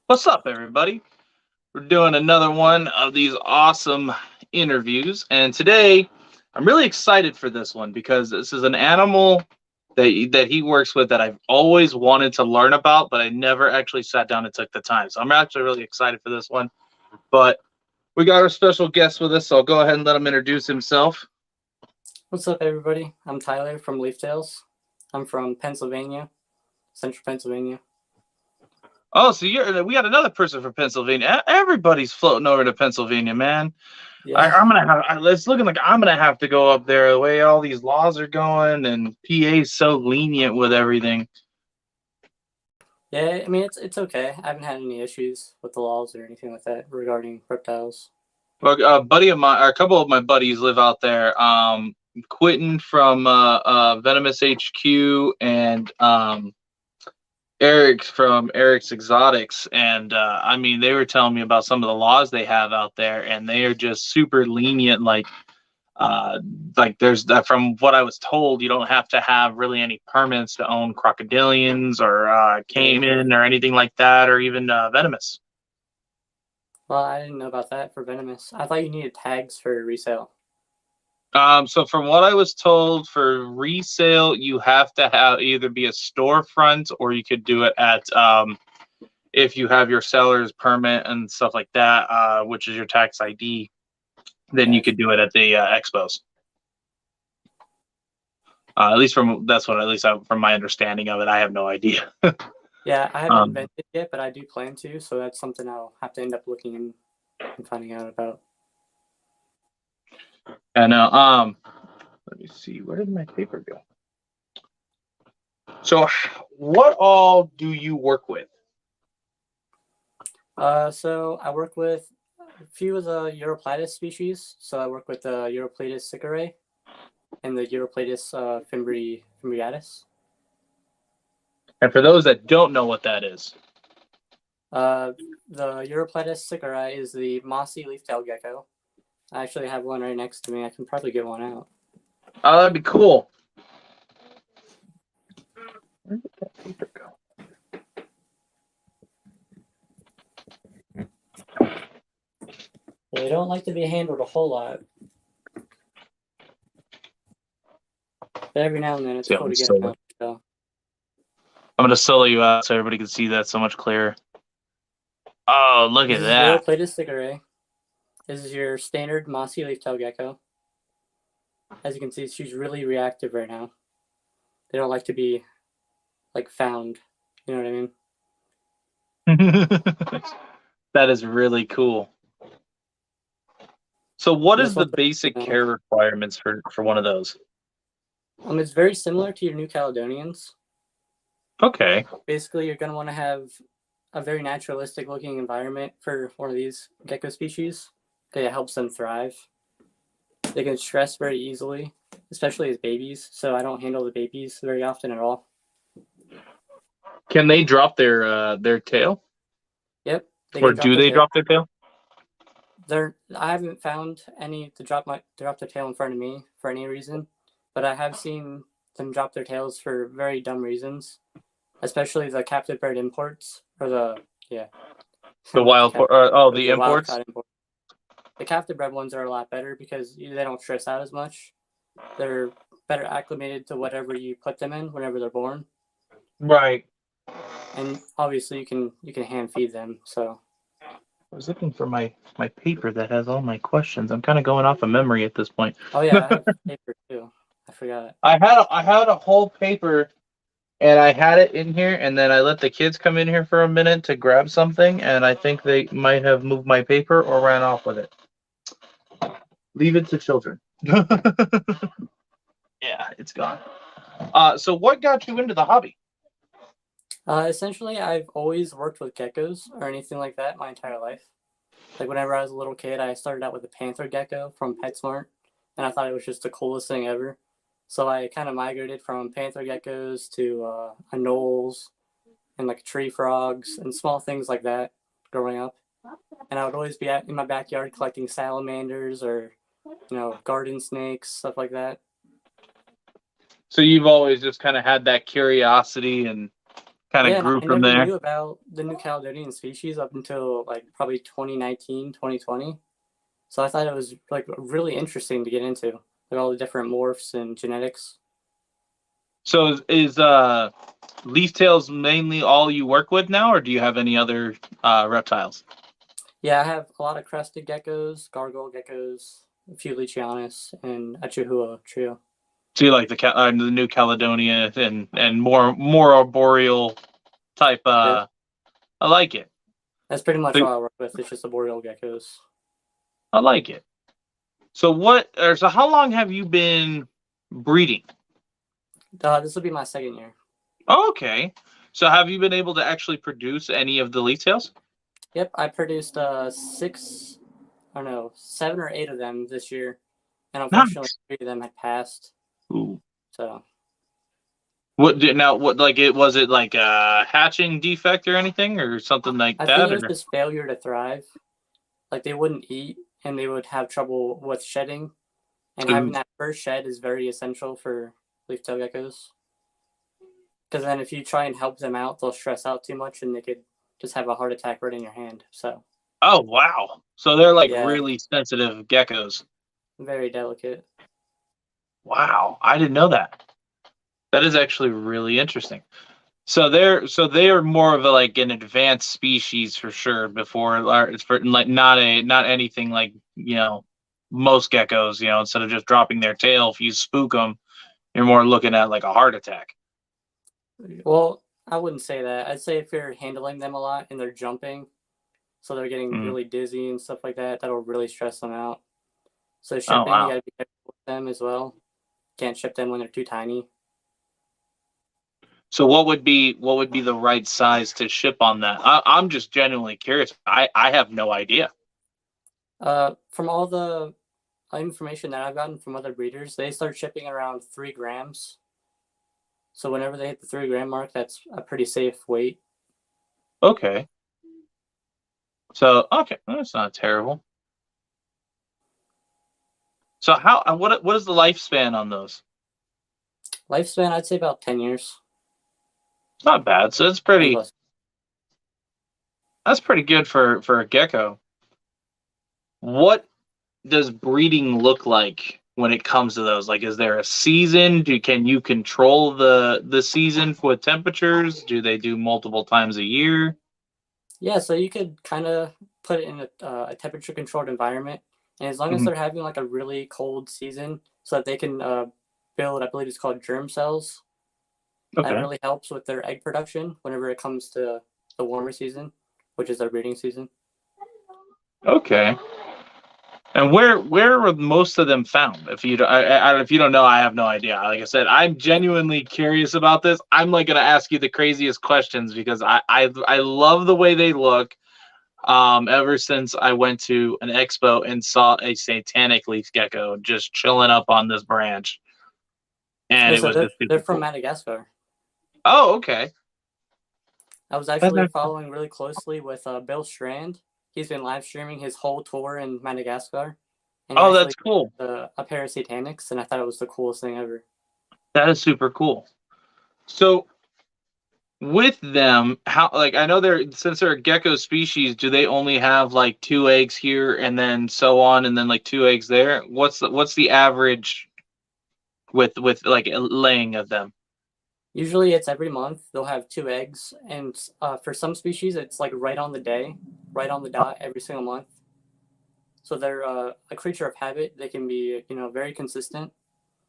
What's up, everybody? We're doing another one of these awesome interviews, and today I'm really excited for this one because this is an animal that he works with that I've always wanted to learn about, but I never actually sat down and took the time. So I'm actually really excited for this one. But we got our special guest with us, so I'll go ahead and let him introduce himself. What's up, everybody? I'm Tyler from Leaf Tales. I'm from Pennsylvania, central Pennsylvania. Oh, so we got another person from Pennsylvania. Everybody's floating over to Pennsylvania, man. Yeah, I'm gonna have. It's looking like I'm gonna have to go up there. The way all these laws are going, and PA's so lenient with everything. yeah. I mean, it's okay. I haven't had any issues with the laws or anything like that regarding reptiles. Well, a buddy of mine, or a couple of my buddies, live out there. Quentin from Venomous HQ and Eric from Eric's Exotics, and I mean, they were telling me about some of the laws they have out there, and they are just super lenient. Uh, there's that from what I was told, you don't have to have really any permits to own crocodilians or Yeah. caiman or anything like that, or even venomous. Well, I didn't know about that for venomous. I thought you needed tags for resale. So from what I was told, for resale, you have to have either be a storefront or you could do it at if you have your seller's permit and stuff like that, which is your tax ID, then you Gotcha. could do it at the expos. At least from my understanding of it, I have no idea. Yeah, I haven't um, invented yet, but I do plan to. So that's something I'll have to end up looking and finding out about. and let me see, where did my paper go? So, what all do you work with? So I work with a few of the Europlatus species. So I work with the Europlatus sicerae and the Europlatus fimbriatus. And for those that don't know what that is, Uh, the Europlatus sicerae is the mossy leaf-tailed gecko. I actually have one right next to me. I can probably get one out. oh, that'd be cool. Where did that paper go? They don't like to be handled a whole lot, but every now and then it's Yeah, cool to get them out. So. I'm gonna solo you out so everybody can see that so much clearer. Oh, look This at is that! Europlatus sicerae. This is your standard mossy leaf-tailed gecko. As you can see, she's really reactive right now. They don't like to be found. You know what I mean? That is really cool. So, what And is this the one's, basic you know, care requirements for one of those? it's very similar to your New Caledonians. Okay. Basically, you're going to want to have a very naturalistic looking environment for one of these gecko species because it helps them thrive. They can stress very easily, especially as babies. So I don't handle the babies very often at all. Can they drop their tail, Yep, they or can drop do their they tail. drop their tail? I haven't found any to drop their tail in front of me for any reason, but I have seen them drop their tails for very dumb reasons, especially the captive bred imports or the The not the captive, the the wild imports. caught imports. The captive bred ones are a lot better because they don't stress out as much. They're better acclimated to whatever you put them in whenever they're born, Right. and obviously you can hand feed them. So I was looking for my paper that has all my questions. I'm kind of going off of memory at this point. oh yeah, I have paper too. I forgot. I had a whole paper, and I had it in here, and then I let the kids come in here for a minute to grab something, and I think they might have moved my paper or ran off with it. Leave it to children. Yeah, it's gone. So what got you into the hobby? Essentially, I've always worked with geckos or anything like that my entire life. Like whenever I was a little kid, I started out with a panther gecko from PetSmart, and I thought it was just the coolest thing ever. So I kind of migrated from panther geckos to anoles and like tree frogs and small things like that growing up. And I would always be in my backyard collecting salamanders or garden snakes, stuff like that. So you've always just kind of had that curiosity and kind of Yeah, and grew I from never there. knew about the New Caledonian species up until like probably 2019, 2020. So I thought it was like really interesting to get into, like all the different morphs and genetics. So is leaf tails mainly all you work with now, or do you have any other reptiles? Yeah, I have a lot of crested geckos, gargoyle geckos, a few Leachianus, and a Chihuahua trio. So you like the New Caledonia and more arboreal type. Yeah, I like it. that's pretty much So all I work with. It's just the boreal geckos. I like it. So how long have you been breeding? This will be my second year. Oh, okay. So have you been able to actually produce any of the leaf tails? Yep, I produced six, I don't know, 7 or 8 of them this year, and unfortunately, Nice. 3 of them had passed. Ooh. So What like it was it like a hatching defect or anything or something like I think that it was or just failure to thrive. Like they wouldn't eat, and they would have trouble with shedding. And Ooh. having that first shed is very essential for leaf-tailed geckos. Because then if you try and help them out, they'll stress out too much, and they could just have a heart attack right in your hand. So Oh wow. So they're like yeah, really sensitive geckos. very delicate. Wow. I didn't know that. That is actually really interesting. So they are more of a like an advanced species for sure before it's for like not anything like, most geckos, instead of just dropping their tail, if you spook them, you're more looking at like a heart attack. Well, I wouldn't say that. I'd say if you're handling them a lot and they're jumping, so they're getting Mm. really dizzy and stuff like that, that'll really stress them out. So Oh shipping, you wow. gotta be careful with them as well. Can't ship them when they're too tiny. So what would be the right size to ship on that? I'm just genuinely curious. I have no idea. From all the information that I've gotten from other breeders, they start shipping around 3 grams. So whenever they hit the 3 gram mark, that's a pretty safe weight. Okay. So okay, that's not terrible. So what is the lifespan on those? Lifespan, I'd say about 10 years. It's not bad. So Maybe less. that's pretty good for a gecko. What does breeding look like when it comes to those? Like, is there a season? Can you control the season with temperatures? Do they do multiple times a year? Yeah, so you could kind of put it in a temperature controlled environment. And as long as Mhm. they're having like a really cold season so that they can build, I believe it's called germ cells, that Okay. really helps with their egg production whenever it comes to the warmer season, which is their breeding season. Okay. And where were most of them found? If you don't know, I have no idea. Like I said, I'm genuinely curious about this. I'm like gonna ask you the craziest questions because I love the way they look. Ever since I went to an expo and saw a satanic leaf gecko just chilling up on this branch, and Yeah, it so was they're, just they're super from cool. Madagascar. Oh, okay. I was actually following really closely with Bill Strand. He's been live streaming his whole tour in Madagascar, and he Oh, actually that's cool. a pair of Satanics, and I thought it was the coolest thing ever. That is super cool. So with them, how like I know they're since they're a gecko species, do they only have like 2 eggs here and then so on and then like 2 eggs there? What's the average with like laying of them? Usually, it's every month. They'll have 2 eggs, and for some species, it's like right on the day, right on the dot, every single month. So they're a creature of habit. They can be, very consistent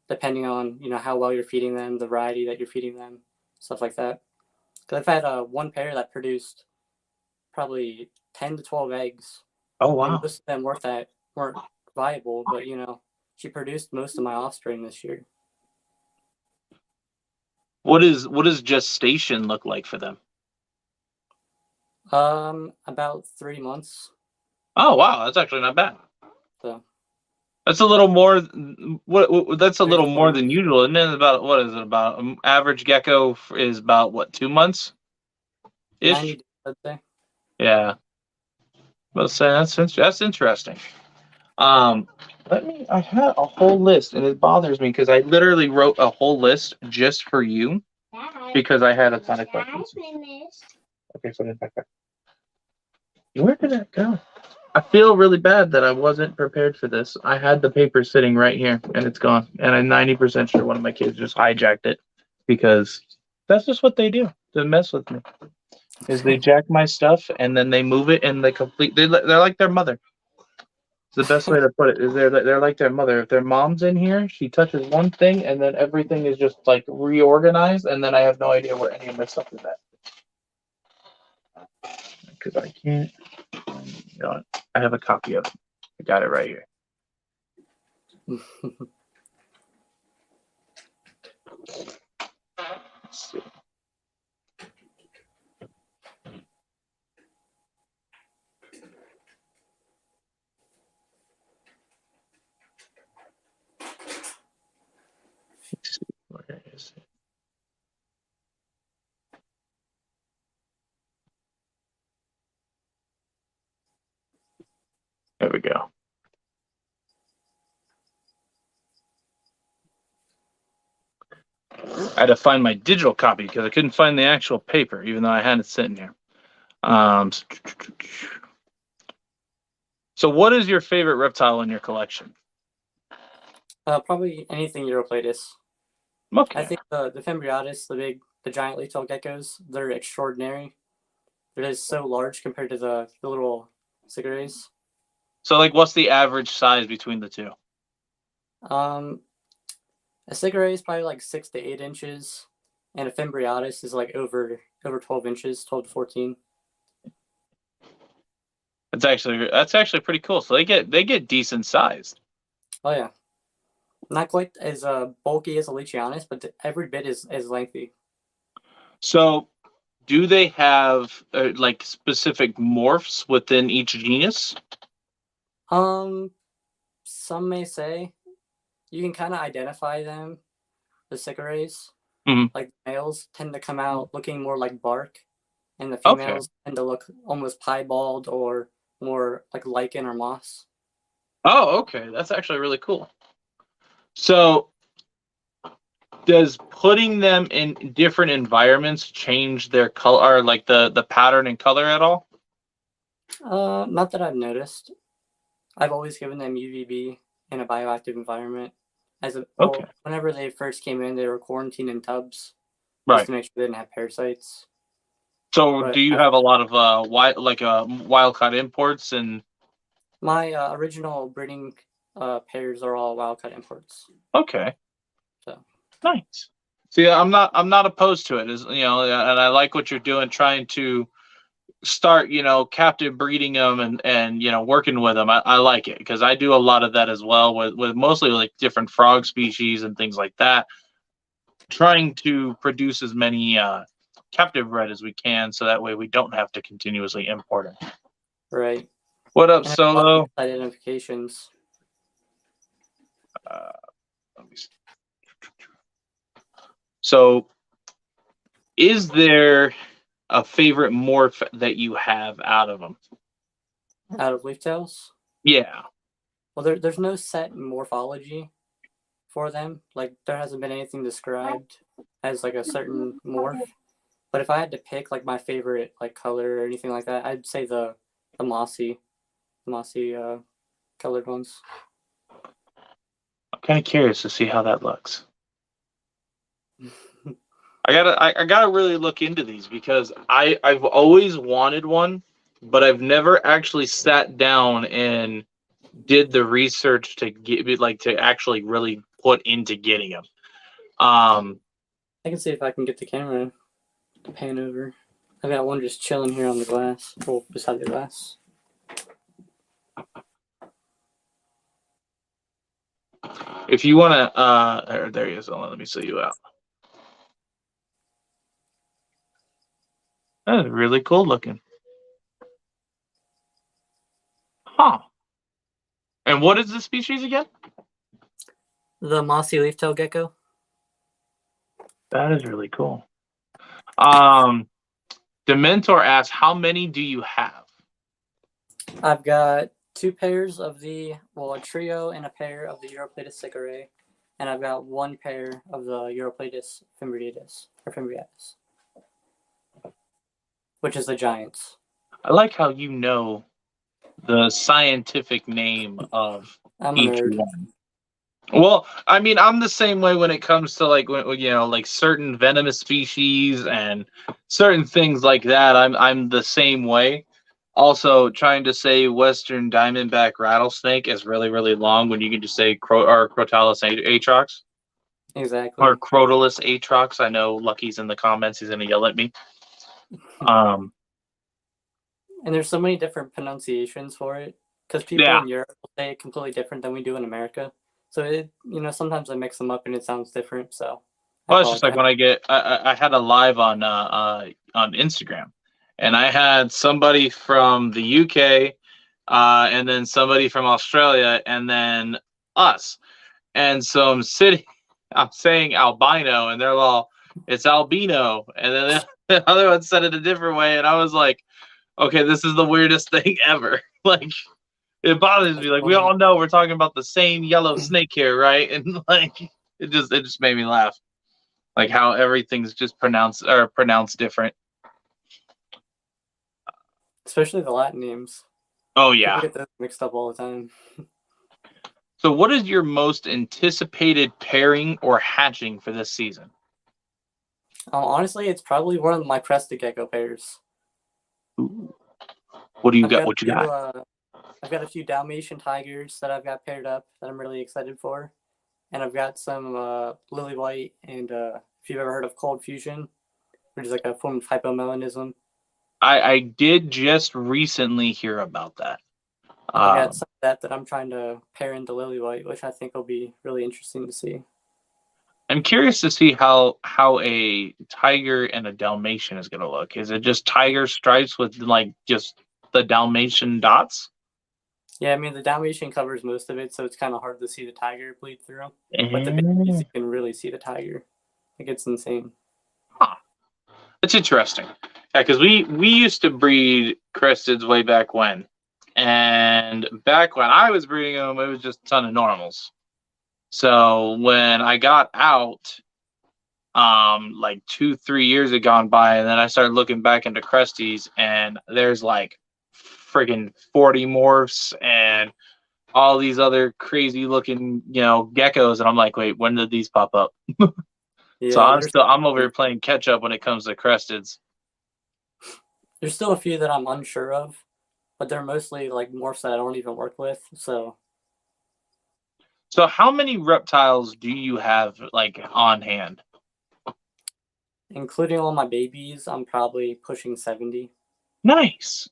depending on how well you're feeding them, the variety that you're feeding them, stuff like that. Because I've had one pair that produced probably 10 to 12 eggs, Oh and wow. most of them weren't viable, but she produced most of my offspring this year. What does gestation look like for them? About 3 months. Oh wow, that's actually not bad. So That's a little more. That's a 3 to little 4 more than months. usual, isn't it? About what is it about? Average gecko is about what 2 months 90 ish. days, I'd say. Yeah, let's say that's interesting. Um, let me. I had a whole list, and it bothers me because I literally wrote a whole list just for you. because I had a ton of questions. Okay, put it back. Where did it go? I feel really bad that I wasn't prepared for this. I had the paper sitting right here and it's gone. And I'm 90% sure one of my kids just hijacked it because that's just what they do to mess with me. Is they jack my stuff and then they move it and they're like their mother. It's the best way to put it. Is they're like their mother. If their mom's in here, she touches one thing and then everything is just like reorganized and then I have no idea where any of my stuff is at. Because I can't. You know, I have a copy of it. I got it right here. Let's see. Where is it? There we go. I had to find my digital copy because I couldn't find the actual paper, even though I had it sitting here. So what is your favorite reptile in your collection? Probably anything Uroplatus. Okay. I think the Fimbriatus, the giant leaf-tailed geckos, they're extraordinary. They're just so large compared to the little Cichlids. So, like, what's the average size between the two? A Cichlids is probably like 6 to 8 inches, and a Fimbriatus is like over 12 inches, 12 to 14. That's actually pretty cool. So they get decent sized. Oh yeah, not quite as bulky as a Leachianus, but every bit is as lengthy. So, do they have like specific morphs within each genus? Some may say you can kind of identify them. The Cichlids, like the males, tend to come out looking more like bark, and the females tend to look almost piebald or more like lichen or moss. Oh, okay. That's actually really cool. So, does putting them in different environments change their color, or like the pattern and color at all? Not that I've noticed. I've always given them UVB in a bioactive environment. Whenever they first came in, they were quarantined in tubs, just to make sure they didn't have parasites. So, do you have a lot of wild-caught imports? And my original breeding pairs are all wild-caught imports. Okay. So nice. See, I'm not opposed to it. And I like what you're doing, trying to start, captive breeding them and working with them. I like it because I do a lot of that as well with mostly like different frog species and things like that. Trying to produce as many captive bred as we can, so that way we don't have to continuously import it. Right. What up, Solo? Identifications. Let me see. So, is there a favorite morph that you have out of them? Out of leaftails? Yeah. Well, there's no set morphology for them. Like, there hasn't been anything described as like a certain morph. But if I had to pick like my favorite like color or anything like that, I'd say the mossy colored ones. I'm kind of curious to see how that looks. I gotta really look into these because I've always wanted one, but I've never actually sat down and did the research to to actually really put into getting them. I can see if I can get the camera to pan over. I got one just chilling here on the glass, or beside the glass. If you want to, there he is. Let me see you out. That is really cool looking. Huh. And what is the species again? The mossy leaf-tailed gecko. That is really cool. Dementor asks, how many do you have? I've got 2 pairs of a trio and a pair of the Uroplatus cichlidae, and I've got one pair of the Uroplatus fimbriatus, which is the giants. I like how you know the scientific name of I'm a each nerd. one. Well, I mean, I'm the same way when it comes to like like certain venomous species and certain things like that. I'm the same way. Also, trying to say Western diamondback rattlesnake is really really long when you can just say Crotalus atrox Exactly. or Crotalus atrox. I know Lucky's in the comments; he's gonna yell at me. Um, And there's so many different pronunciations for it because people yeah. in Europe will say it completely different than we do in America. So sometimes I mix them up and it sounds different. So I Well, it's just like apologize. when I had a live on Instagram, and I had somebody from the UK, and then somebody from Australia, and then us. And so I'm saying albino, and they're all, it's albino, and then the other one said it a different way, and I was like, okay, this is the weirdest thing ever. Like, it bothers me. That's Like, we funny. all know we're talking about the same yellow snake here, right? And like, it just made me laugh. Like how everything's just pronounced different. Especially the Latin names. Oh People yeah. get those mixed up all the time. So what is your most anticipated pairing or hatching for this season? Honestly, it's probably one of my crested gecko pairs. Ooh. What do you I've got? got a What you few. got? I've got a few Dalmatian tigers that I've got paired up that I'm really excited for, and I've got some lily white and if you've ever heard of cold fusion, which is like a form of hypomelanism. I did just recently hear about that. I've got some of that I'm trying to pair into lily white, which I think will be really interesting to see. I'm curious to see how a tiger and a Dalmatian is going to look. Is it just tiger stripes with like just the Dalmatian dots? Yeah, I mean the Dalmatian covers most of it, so it's kind of hard to see the tiger bleed through. But the babies, Mm. you can really see the tiger. Like it's insane. Huh. It's interesting. Yeah, because we used to breed cresteds way back when, and back when I was breeding them, it was just a ton of normals. So when I got out, like 2-3 years had gone by, and then I started looking back into cresties, and there's like friggin' 40 morphs and all these other crazy looking, geckos, and I'm like, wait, when did these pop up? So Yeah, there's I'm over here playing catch up when it comes to cresteds. there's still a few that I'm unsure of, but they're mostly like morphs that I don't even work with. So So how many reptiles do you have like on hand? including all my babies, I'm probably pushing 70. Nice.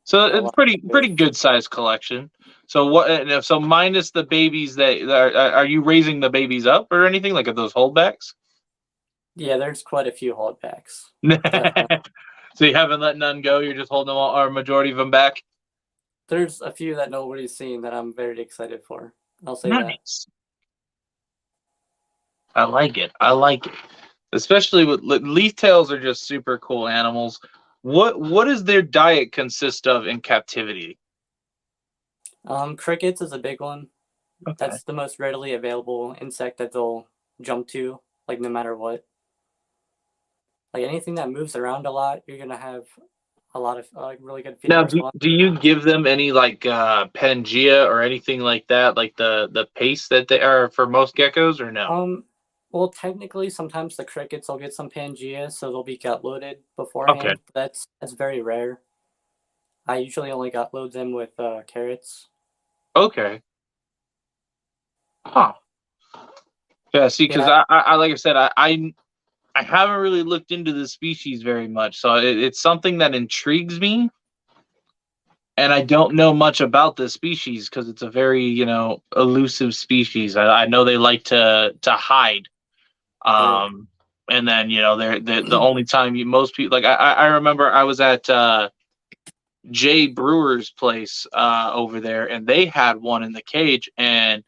So Got a it's lot pretty of good size collection. So what? So minus the babies that are you raising the babies up or anything like those holdbacks? Yeah, there's quite a few holdbacks. Definitely. So you haven't let none go. You're just holding them all, or majority of them back. There's a few that nobody's seen that I'm very excited for. I'll say that. Nice. I like it. I like it. Especially with leaf tails are just super cool animals. What does their diet consist of in captivity? Crickets is a big one. Okay. That's the most readily available insect that they'll jump to, like no matter what. Like anything that moves around a lot, you're gonna have a lot of really good feeding Now, response. do you give them any like Pangea or anything like that, like the paste that they are for most geckos, or no? Well, technically, sometimes the crickets will get some Pangea, so they'll be gut loaded Okay. beforehand. That's very rare. I usually only gut load them with carrots. Okay. Huh. Yeah. See, because Yeah, I like I said, I haven't really looked into the species very much, so it's something that intrigues me, and I don't know much about this species because it's a very elusive species. I know they like to hide. right. And then they're the only time most people like I remember I was at Jay Brewer's place over there, and they had one in the cage, and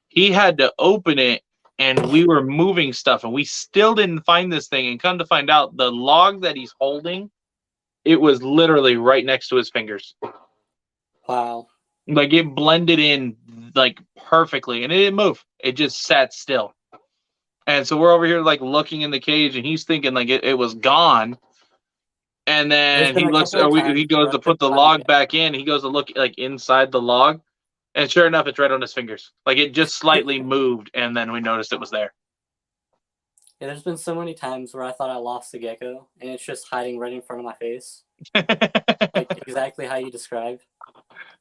he had to open it, and we were moving stuff, and we still didn't find this thing. And come to find out, the log that he's holding, it was literally right next to his fingers. Wow. Like it blended in like perfectly, and it didn't move. It just sat still. And so we're over here like looking in the cage, and he's thinking like it was gone. And There's then been he a looks, couple or of he times goes where I to put couldn't the find the log gecko. back in. He goes to look like inside the log, and sure enough, it's right on his fingers. Like it just slightly moved, and then we noticed it was there. Yeah, there's been so many times where I thought I lost the gecko, and it's just hiding right in front of my face, like exactly how you described.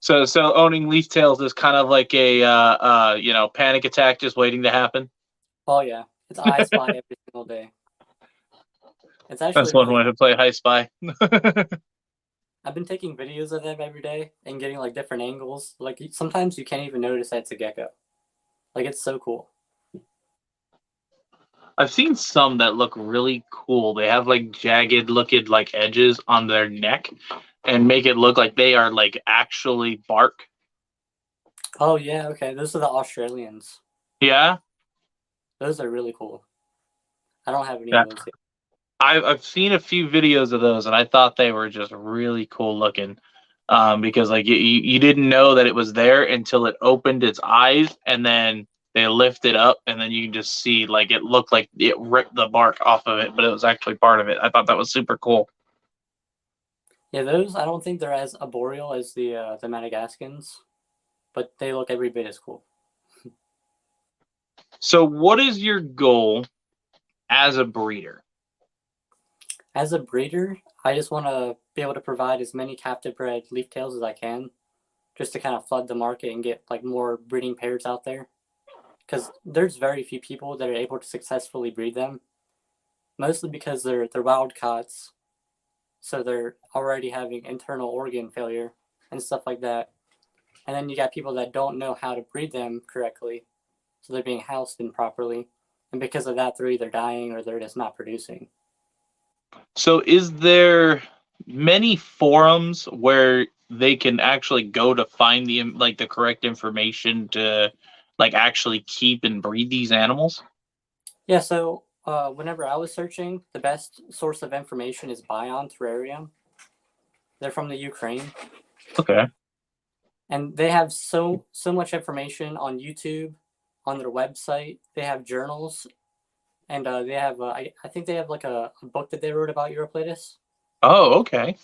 So owning leaf tails is kind of like a panic attack just waiting to happen. Oh yeah, it's I Spy every single day. It's That's actually one really way fun. to play High Spy. I've been taking videos of them every day and getting like different angles. Like sometimes you can't even notice that it's a gecko. Like it's so cool. I've seen some that look really cool. They have like jagged looking like edges on their neck and make it look like they are like actually bark. Oh yeah, okay. Those are the Australians. Yeah. Those are really cool. I don't have any of Yeah. those yet. I've seen a few videos of those and I thought they were just really cool looking. Because like you didn't know that it was there until it opened its eyes and then they lift it up and then you can just see like it looked like it ripped the bark off of it, but it was actually part of it. I thought that was super cool. Yeah, those I don't think they're as arboreal as the Madagascans, but they look every bit as cool. So what is your goal as a breeder? As a breeder, I just want to be able to provide as many captive bred leaf tails as I can, just to kind of flood the market and get like more breeding pairs out there. Because there's very few people that are able to successfully breed them, mostly because they're wild caughts, so they're already having internal organ failure and stuff like that. And then you got people that don't know how to breed them correctly, so they're being housed improperly, and because of that, they're either dying or they're just not producing. So is there many forums where they can actually go to find the correct information to like actually keep and breed these animals? Yeah, so whenever I was searching, the best source of information is Bion Terrarium. They're from the Ukraine, Okay. and they have so much information on YouTube, on their website. They have journals, and they have I think they have like a book that they wrote about Eurypletus. Oh, okay.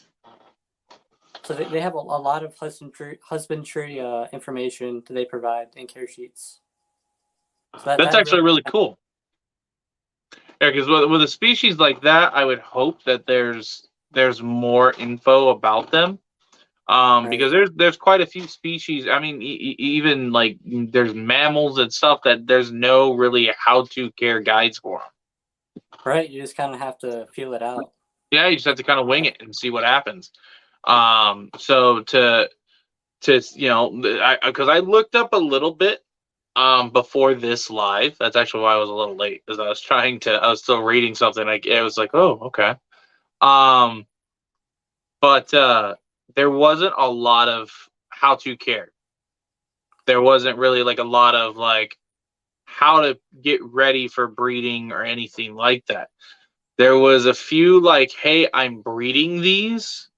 So they have a lot of husbandry information that they provide in care sheets. So That's that actually really really cool. Yeah, because with a species like that, I would hope that there's more info about them. right. Because there's quite a few species. I mean, even like there's mammals and stuff that there's no really how to care guides for 'em. Right, you just kind of have to feel it out. Yeah, you just have to kind of wing it and see what happens. So to I because I looked up a little bit before this live. That's actually why I was a little late, because I was still reading something. Like it was like, oh, okay. Um, but there wasn't a lot of how to care. There wasn't really like a lot of like how to get ready for breeding or anything like that. There was a few like, hey, I'm breeding these,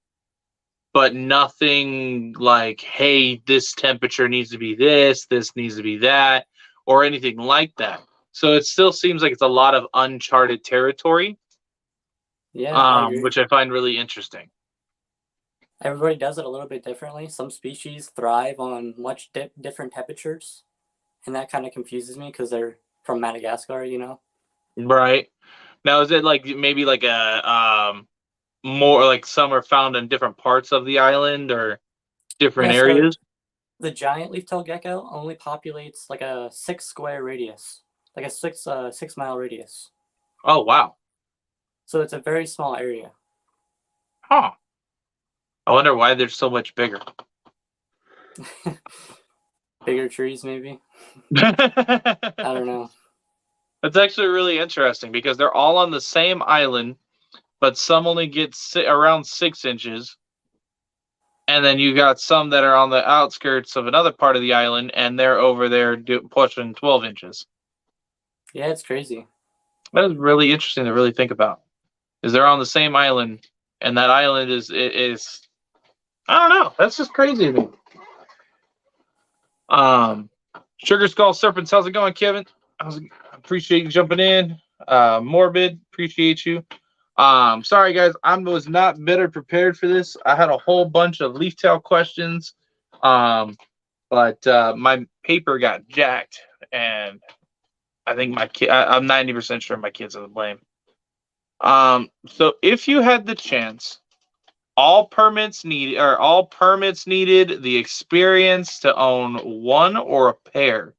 but nothing like, hey, this temperature needs to be this needs to be that, or anything like that. So it still seems like it's a lot of uncharted territory, Yeah, I agree. which I find really interesting. Everybody does it a little bit differently. Some species thrive on much different temperatures, and that kind of confuses me because they're from Madagascar, you know? Right. Now, is it like maybe like more like some are found in different parts of the island or different Yeah, so areas? the giant leaf-tailed gecko only populates like a 6 square radius, like a 6 mile radius. Oh, wow. So it's a very small area. Huh. I wonder why they're so much bigger. Bigger trees, maybe. I don't know. That's actually really interesting because they're all on the same island, but some only get around 6 inches, and then you got some that are on the outskirts of another part of the island, and they're over there pushing 12 inches. Yeah, it's crazy. That is really interesting to really think about. Is they're on the same island, and that island is I don't know. That's just crazy to me. Sugar Skull Serpents, how's it going, Kevin? Appreciate you jumping in. Morbid, appreciate you. Sorry guys, I was not better prepared for this. I had a whole bunch of leaf tail questions, but my paper got jacked, and I think my kid. I'm 90% sure my kids are to blame. So if you had the chance, all permits needed, the experience to own one or a pair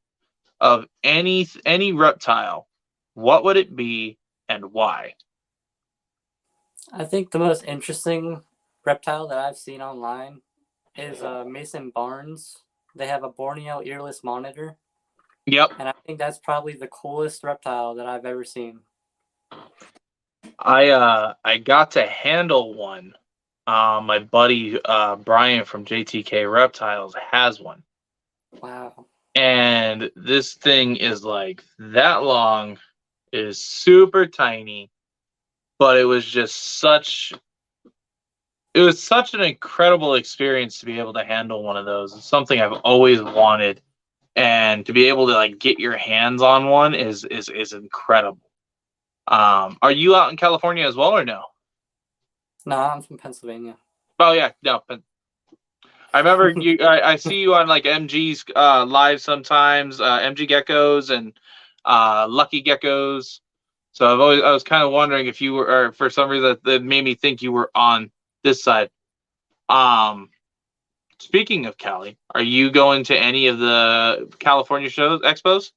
of any reptile, what would it be and why? I think the most interesting reptile that I've seen online is Mason Barnes. They have a Borneo earless monitor. Yep. And I think that's probably the coolest reptile that I've ever seen. I got to handle one. My buddy Brian from JTK Reptiles has one. Wow. And this thing is like that long, is super tiny, but it was such an incredible experience to be able to handle one of those. It's something I've always wanted, and to be able to like get your hands on one is incredible. Are you out in California as well or no? No, I'm from Pennsylvania. Oh yeah, no. I remember you. I see you on like MG's live sometimes. MG Geckos and Lucky Geckos. So I was kind of wondering if you were, or for some reason that made me think you were on this side. Speaking of Cali, are you going to any of the California expos?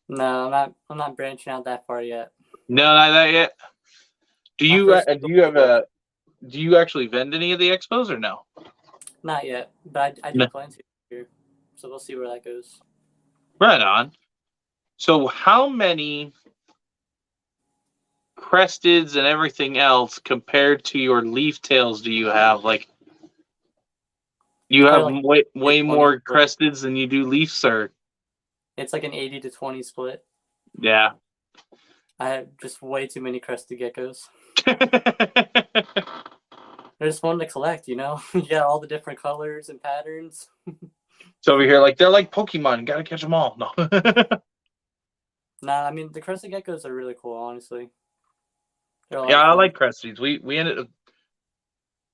No, I'm not branching out that far yet. No, not that yet. Do you actually vend any of the expos or no? Not yet, but I do plan to here. So we'll see where that goes. Right on. So how many cresteds and everything else compared to your leaf tails do you have? Like, you have like way more cresteds than you do leafs, or? It's like an 80-20 split. Yeah. I have just way too many crested geckos. They're just fun to collect, you know? You got all the different colors and patterns. So over here, like, they're like Pokemon. You gotta catch them all. No. Nah, I mean, the crested geckos are really cool, honestly. Yeah, I like cresteds. We ended up...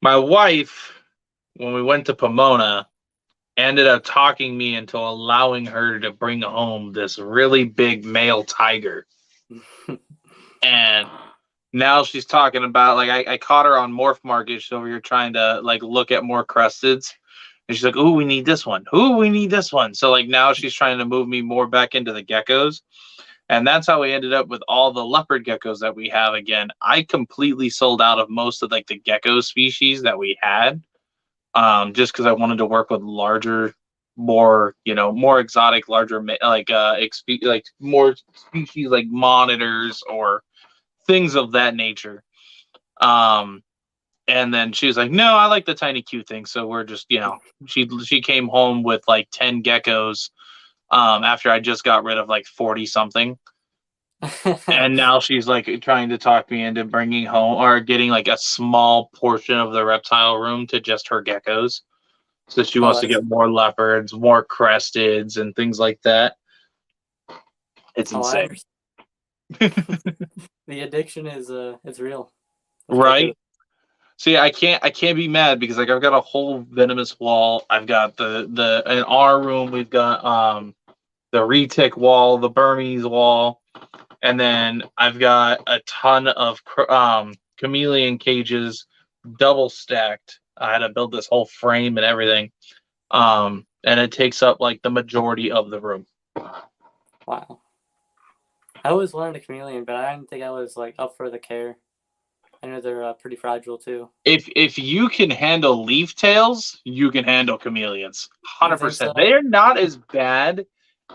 My wife, when we went to Pomona, ended up talking me into allowing her to bring home this really big male tiger. And now she's talking about, like, I caught her on Morph Market, so we were trying to like look at more cresteds, and she's like, "Ooh, we need this one. Ooh, we need this one." So like now she's trying to move me more back into the geckos, and that's how we ended up with all the leopard geckos that we have again. I completely sold out of most of like the gecko species that we had, just because I wanted to work with larger, more exotic, larger like more species like monitors or things of that nature. And then she was like, "No, I like the tiny cute thing." So we're just, she came home with like 10 geckos after I just got rid of like 40 something. And now she's like trying to talk me into bringing home or getting like a small portion of the reptile room to just her geckos. So she wants to get more leopards, more cresteds, and things like that. It's insane. The addiction is it's real. Right. See, I can't be mad because like I've got a whole venomous wall. I've got in our room we've got the retic wall, the Burmese wall, and then I've got a ton of chameleon cages, double stacked. I had to build this whole frame and everything, and it takes up like the majority of the room. Wow. I always wanted a chameleon, but I didn't think I was like up for the care. I know they're pretty fragile too. If you can handle leaf tails, you can handle chameleons. 100%. They are not as bad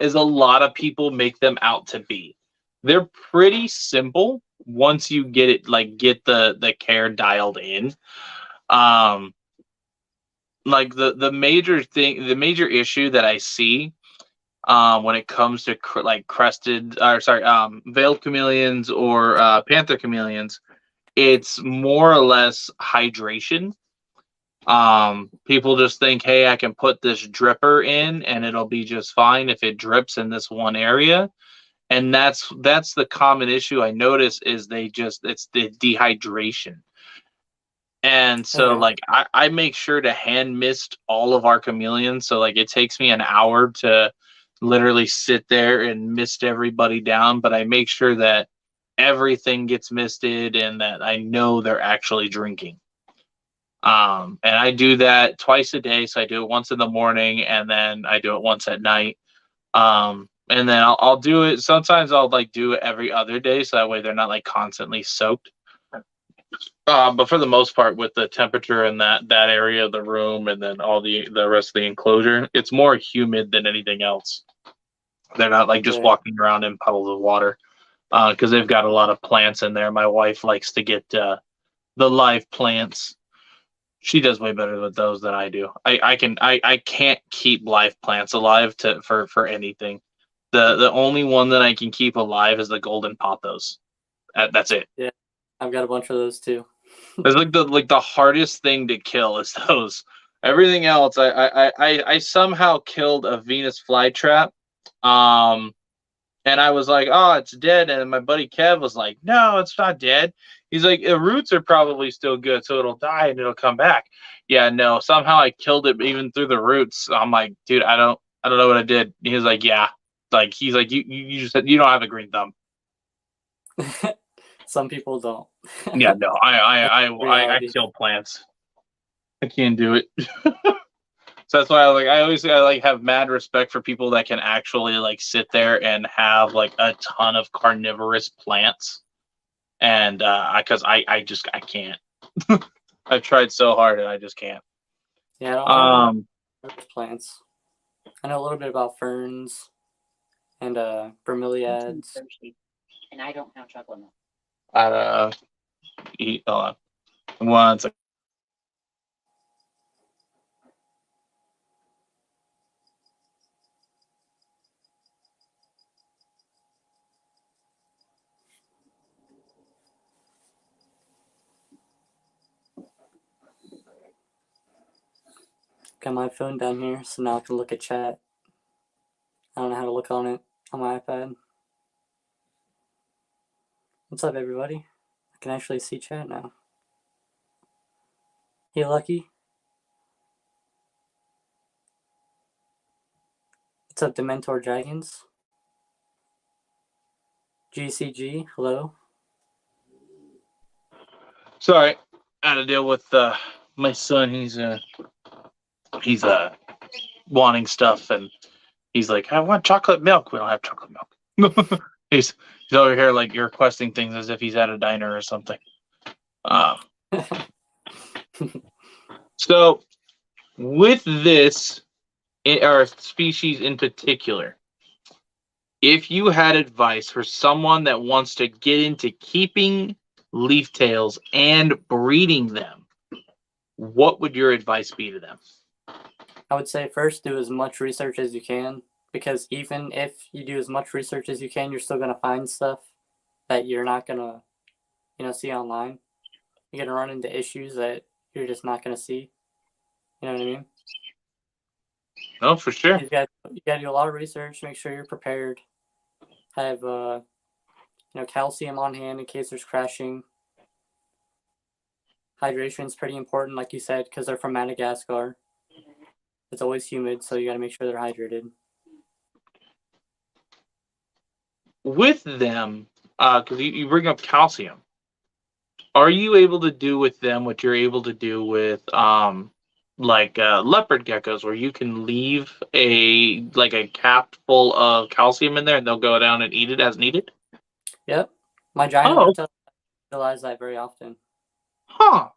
as a lot of people make them out to be. They're pretty simple once you get the care dialed in. Like the major issue that I see when it comes to veiled chameleons or panther chameleons, it's more or less hydration. People just think, hey, I can put this dripper in and it'll be just fine if it drips in this one area. And that's the common issue I notice is it's the dehydration. And so Okay. like I make sure to hand mist all of our chameleons. So like it takes me an hour to literally sit there and mist everybody down, but I make sure that everything gets misted and that I know they're actually drinking. And I do that twice a day. So I do it once in the morning and then I do it once at night. And then I'll do it. Sometimes I'll like do it every other day. So that way they're not like constantly soaked. But for the most part, with the temperature in that area of the room, and then all the rest of the enclosure, it's more humid than anything else. They're not like just Okay. walking around in puddles of water, because they've got a lot of plants in there. My wife likes to get the live plants. She does way better with those than I do. I can't keep live plants alive for anything. The only one that I can keep alive is the golden pothos. That's it. Yeah, I've got a bunch of those too. It's like the hardest thing to kill is those. Everything else, I somehow killed a Venus flytrap, um, and I was like, oh, it's dead. And my buddy Kev was like, no, it's not dead. He's like, the roots are probably still good, so it'll die and it'll come back. Yeah, no, somehow I killed it even through the roots. I'm like, dude, I don't know what I did. He was like, yeah, like he's like, you just said you don't have a green thumb. Some people don't. Yeah, no, I Reality. kill plants. I can't do it. So that's why I like have mad respect for people that can actually like sit there and have like a ton of carnivorous plants. And because I can't. I've tried so hard and I just can't. Yeah, I don't know Um much plants. I know a little bit about ferns and I'm bromeliads. thirsty, and I don't have chocolate milk. I eat once. Got my phone down here, so now I can look at chat. I don't know how to look on it on my iPad. What's up, everybody? I can actually see chat now. Hey, Lucky. What's up, Dementor Dragons? GCG, hello. Sorry, I had to deal with my son. He's wanting stuff and he's like, I want chocolate milk. We don't have chocolate milk. he's over here like you're requesting things as if he's at a diner or something. So with this, our species in particular, if you had advice for someone that wants to get into keeping leaf tails and breeding them, what would your advice be to them? I would say first do as much research as you can, because even if you do as much research as you can, you're still going to find stuff that you're not going to, see online. You're going to run into issues that you're just not going to see. You know what I mean? No, for sure. You got to do a lot of research, make sure you're prepared. Have calcium on hand in case there's crashing. Hydration is pretty important, like you said, because they're from Madagascar. It's always humid, so you got to make sure they're hydrated. With them, because you bring up calcium, are you able to do with them what you're able to do with leopard geckos, where you can leave a cap full of calcium in there and they'll go down and eat it as needed? Yep. My giant reptiles utilize that very often. Huh.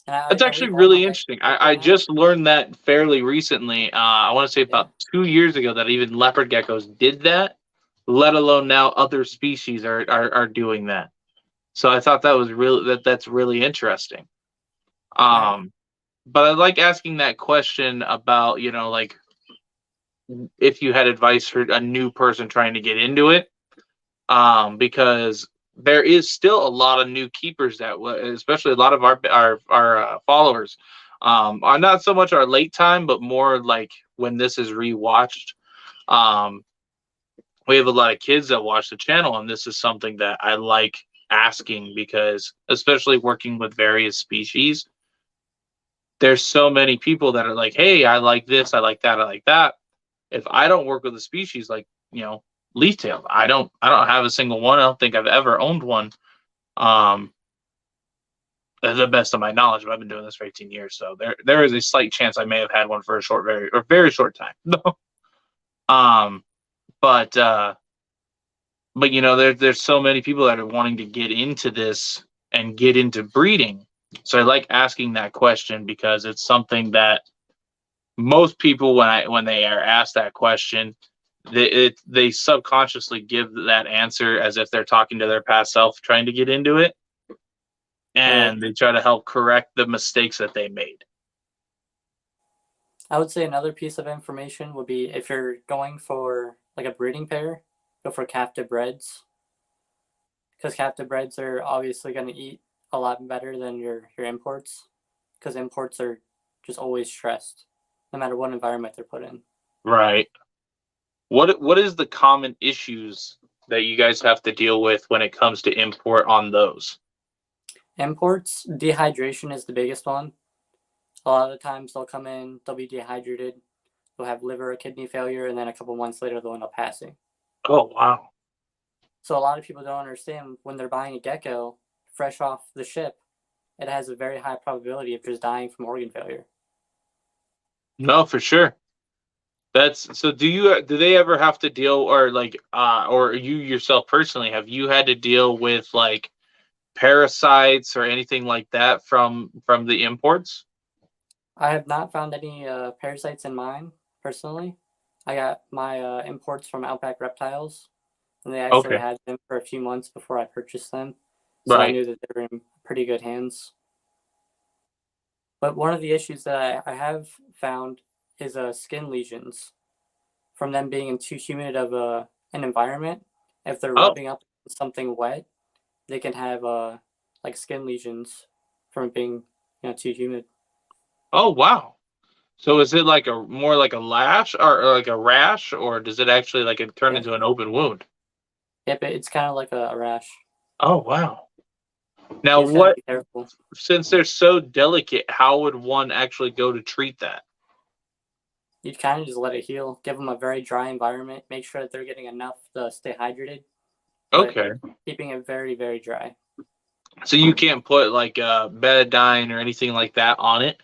And That's actually really interesting. I just learned that fairly recently. I want to say about 2 years ago that even leopard geckos did that, let alone now other species are doing that. So I thought that was that's really interesting. But I like asking that question about, like if you had advice for a new person trying to get into it, because there is still a lot of new keepers that, especially a lot of our followers Not so much our late time, but more like when this is rewatched. Um, we have a lot of kids that watch the channel, and this is something that I like asking because, especially working with various species, there's so many people that are like, "Hey, I like this, I like that, I like that." If I don't work with a species like leaf-tailed, I don't have a single one. I don't think I've ever owned one. Um, to the best of my knowledge, but I've been doing this for 18 years, so there is a slight chance I may have had one for a very short time. um, but there's so many people that are wanting to get into this and get into breeding. So I like asking that question because it's something that most people, when they are asked that question, they subconsciously give that answer as if they're talking to their past self trying to get into it, and they try to help correct the mistakes that they made. I would say another piece of information would be if you're going for like a breeding pair, go for captive breds, because captive breds are obviously going to eat a lot better than your imports, because imports are just always stressed, no matter what environment they're put in. Right. What is the common issues that you guys have to deal with when it comes to import on those? Imports, dehydration is the biggest one. A lot of the times they'll come in, they'll be dehydrated, they'll have liver or kidney failure, and then a couple months later they'll end up passing. Oh, wow. So a lot of people don't understand when they're buying a gecko fresh off the ship, it has a very high probability of just dying from organ failure. No, for sure. That's so. Do they ever have to deal, or you yourself personally, have you had to deal with like parasites or anything like that from the imports? I have not found any parasites in mine personally. I got my imports from Outback Reptiles, and they actually Okay. had them for a few months before I purchased them, so I Right. knew that they were in pretty good hands. But one of the issues that I have found is skin lesions from them being in too humid of an environment. If they're Oh. rubbing up something wet, they can have like skin lesions from it being too humid. Oh, wow. So is it like more like a lash or like a rash, or does it actually like it turn Yep, into an open wound? yep, it's kind of like a rash. Oh, wow. Now, You just gotta be careful. since they're so delicate, how would one actually go to treat that? You kind of just let it heal. Give them a very dry environment. Make sure that they're getting enough to stay hydrated, but Okay. keeping it very, very dry. So you can't put like betadine or anything like that on it?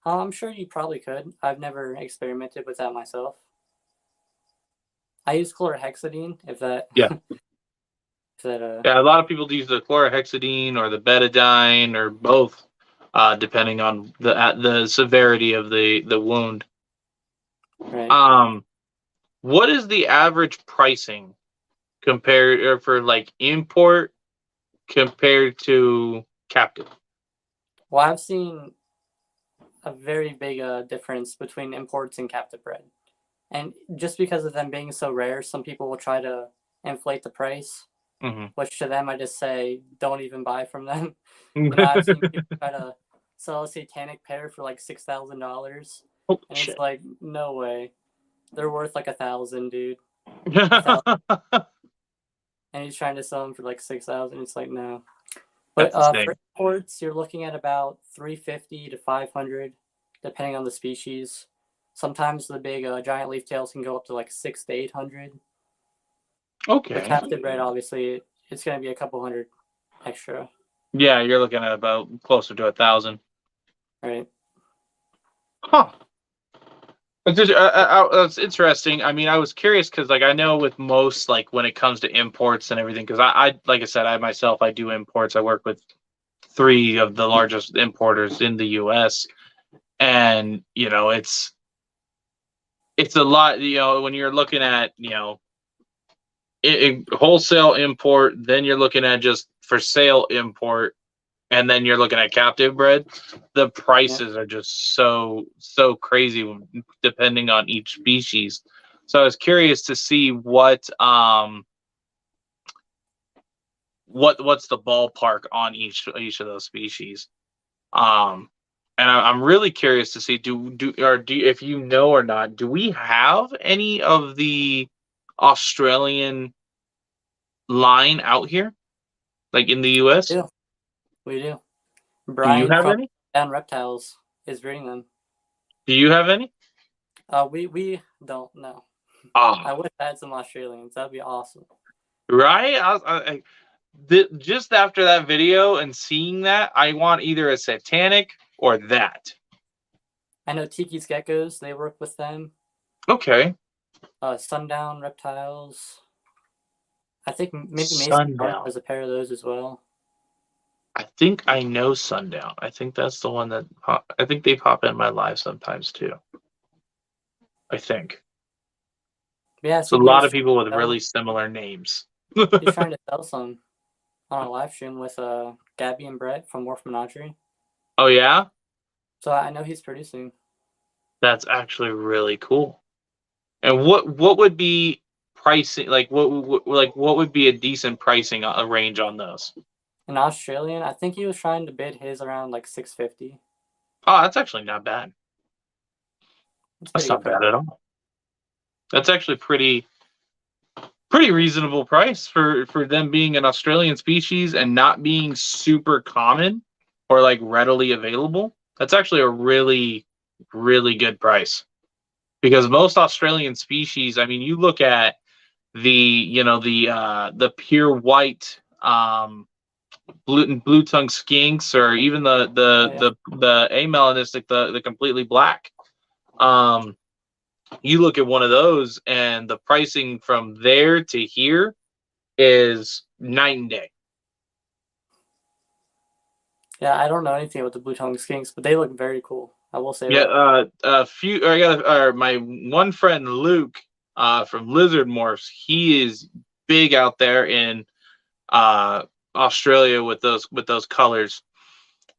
I'm sure you probably could. I've never experimented with that myself. I use chlorhexidine if that. Yeah. if that. Yeah, a lot of people use the chlorhexidine or the betadine or both, depending on the severity of the wound. Right. What is the average pricing compared or for like import compared to captive? Well, I've seen a very big difference between imports and captive bred. And just because of them being so rare, some people will try to inflate the price, Mm-hmm. which to them I just say, don't even buy from them. I've seen people try to sell a satanic pair for like $6,000. Oh, And shit. it's like, no way. They're worth like 1,000, dude. 1,000. And he's trying to sell them for like 6,000. It's like, no. But That's for insane. imports, you're looking at about 350 to 500, depending on the species. Sometimes the big giant leaf tails can go up to like 600 to 800. Okay. But captive bred, obviously, it's going to be a couple hundred extra. Yeah, you're looking at about closer to 1,000. Right. Huh. It's just, it's interesting. I mean, I was curious because, like, I know with most, like, when it comes to imports and everything, because like I said, I do imports. I work with 3 of the largest importers in the U.S. And it's a lot. When you're looking at wholesale import, then you're looking at just for sale import, and then you're looking at captive bred, the prices are just so crazy depending on each species. So I was curious to see what's the ballpark on each of those species. And I'm really curious to see if you know or not, do we have any of the Australian line out here, like in the U.S.? Yeah, we do. Do you Brian have from any? Down Reptiles is breeding them. Do you have any? We don't know. Oh, I wish I had some Australians. That'd be awesome. right. Just after that video and seeing that, I want either a Satanic or that. I know Tiki's Geckos. They work with them. Okay. Sundown Reptiles. I think maybe Mason Sundown. has a pair of those as well. I think I know Sundown. I think that's the one that I think they pop in my live sometimes too. I think. Yeah, It's a lot of people with really similar names. He's trying to sell some on a live stream with Gabby and Brett from Morph Menagerie. Oh yeah? So I know he's producing. That's actually really cool. And what would be pricing, like what would be a decent pricing range on those? An Australian, I think he was trying to bid his around like $650. Oh, that's actually not bad. That's not bad at all. That's actually pretty reasonable price for them being an Australian species and not being super common or like readily available. That's actually a really, really good price. Because most Australian species, I mean, you look at the pure white blue tongue skinks, or even the amelanistic, the completely black. You look at one of those, and the pricing from there to here is night and day. Yeah, I don't know anything about the blue tongue skinks, but they look very cool. I will say. Yeah, my one friend Luke from Lizard Morphs. He is big out there in Australia with those colors.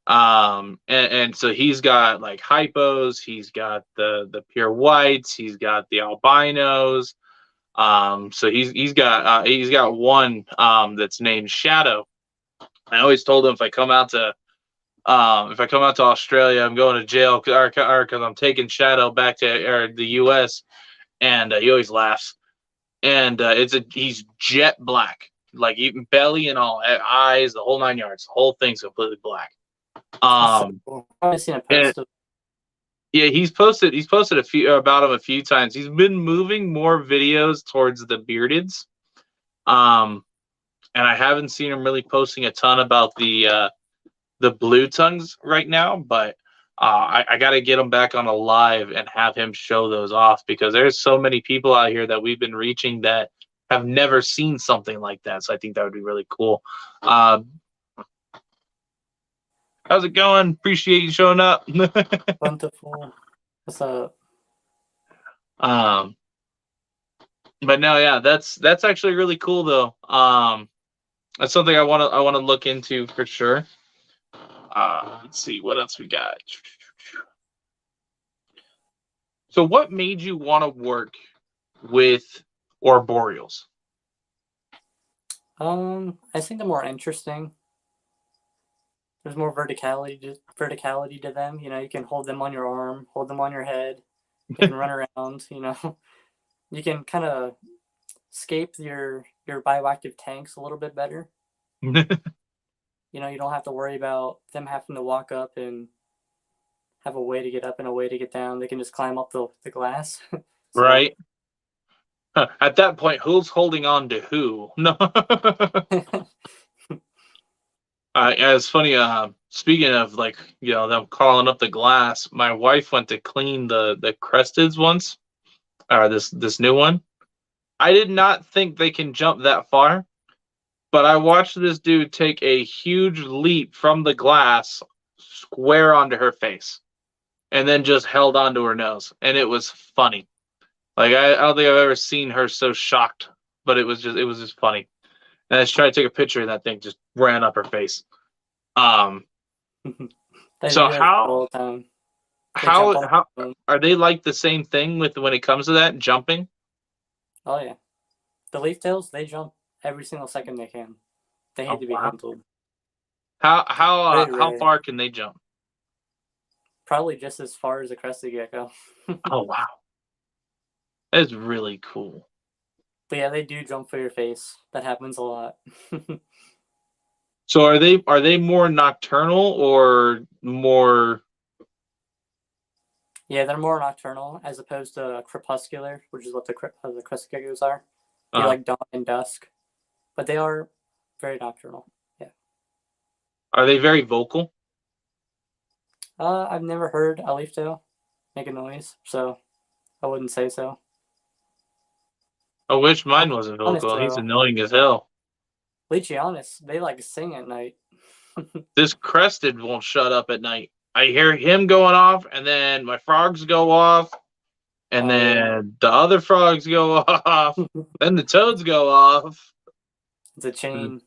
And so he's got like hypos, he's got the pure whites, he's got the albinos. So he's got one that's named Shadow. I always told him if I come out to Australia, I'm going to jail because I'm taking Shadow back to the U.S. And he always laughs. And he's jet black, like even belly and all, eyes, the whole 9 yards. The whole thing's completely black. I've seen a post of. Yeah, he's posted about him a few times. He's been moving more videos towards the beardeds. And I haven't seen him really posting a ton about the blue tongues right now, but I got to get him back on a live and have him show those off, because there's so many people out here that we've been reaching that have never seen something like that. So I think that would be really cool. How's it going? Appreciate you showing up. Wonderful. What's up? But no, yeah, that's actually really cool though. That's something I want to look into for sure. Let's see what else we got. So what made you want to work with arboreals? I think they're more interesting. There's more verticality to them. You know, you can hold them on your arm, hold them on your head. You can run around. You know, you can kind of escape your bioactive tanks a little bit better. You know, you don't have to worry about them having to walk up and have a way to get up and a way to get down. They can just climb up the glass. So, right. At that point, who's holding on to who? No. It's funny. Speaking of, like, you know, them crawling up the glass, my wife went to clean the cresteds once, or this new one. I did not think they can jump that far, but I watched this dude take a huge leap from the glass square onto her face, and then just held onto her nose, and it was funny. Like I don't think I've ever seen her so shocked, but it was just funny. And I just tried to take a picture, and that thing just ran up her face. So how are they like the same thing when it comes to that jumping? Oh yeah, the leaf tails, they jump every single second they can. They hate to be handled. How far can they jump? probably just as far as a crested gecko. Oh wow, that's really cool. But yeah, they do jump for your face. That happens a lot. So are they more nocturnal or more? Yeah, they're more nocturnal as opposed to crepuscular, which is what the crested geckos are. They like dawn and dusk, but they are very nocturnal. Yeah. Are they very vocal? I've never heard a leaf tail make a noise, so I wouldn't say so. I wish mine wasn't Honest vocal. He's though, annoying as hell. Leachianis, they like sing at night. This crested won't shut up at night. I hear him going off, and then my frogs go off, and Oh, then yeah. the other frogs go off, then the toads go off. It's a chain.